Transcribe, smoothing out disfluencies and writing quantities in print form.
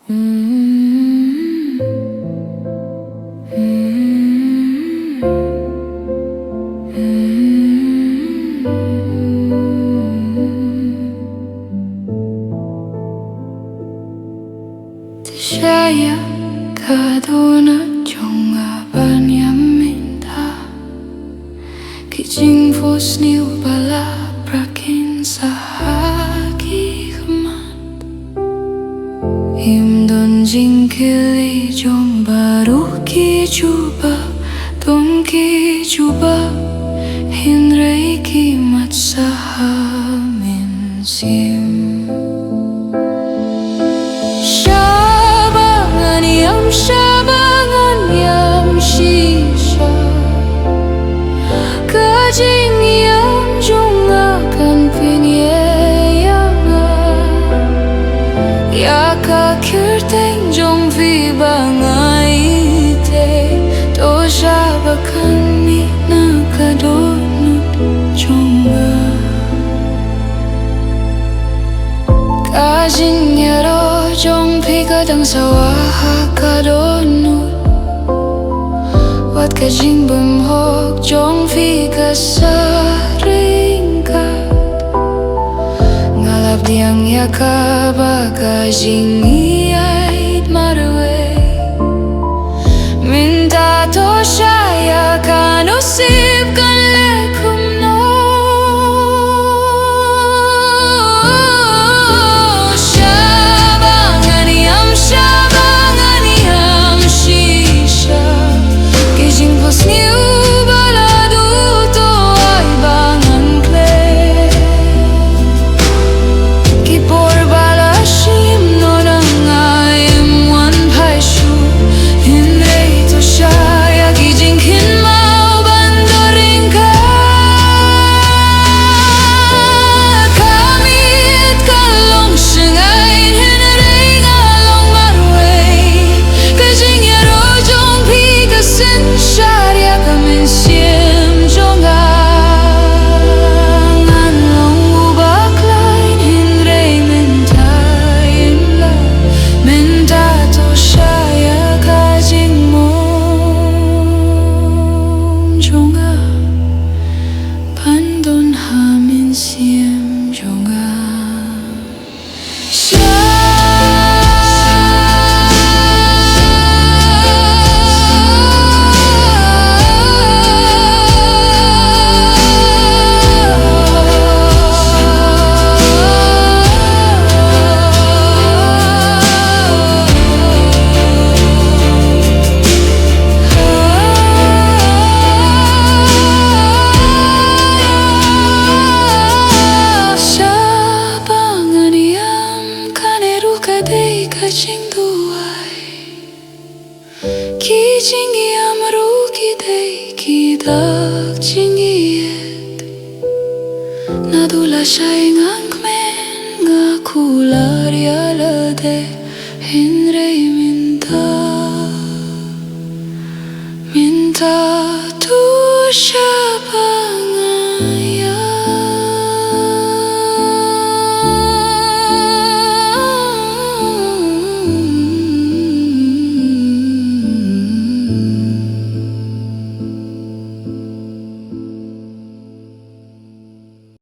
Saya dohnud jong Ban Iam Jingrwai snieuw balaprakin sa hakimat Himdon jingkynmaw jong baroh kiba don kiba hynrei kimat sa mynsiem Shah Ban Iam shisha jingiam jong akan ya kakirteng jong ieit to Shah Ban Iam dohnud jong kajingyaro jong pikadang sawah dohnud wat ka jingbym jong ringkat ngalap diang ya kaba ka jingieit bynta to shai akan usipkan lekumno Shah Ban Iam shisha jingrwai snieuw baladu to ay bangan kren kipor lashim nongrwai wan paishu hynrei to shai jingkynmaw bandoringkat kamit kalong sngewthuh hynrei ngalong marway kajingyaro jong pikasin shai mynsiem jong ngalong ubaklain hynrei bynta to shai jingmong bandon mynsiem jong Jingrwai ki jingiam kidak jingieit nadula shai ngang kmen ngakular ya lade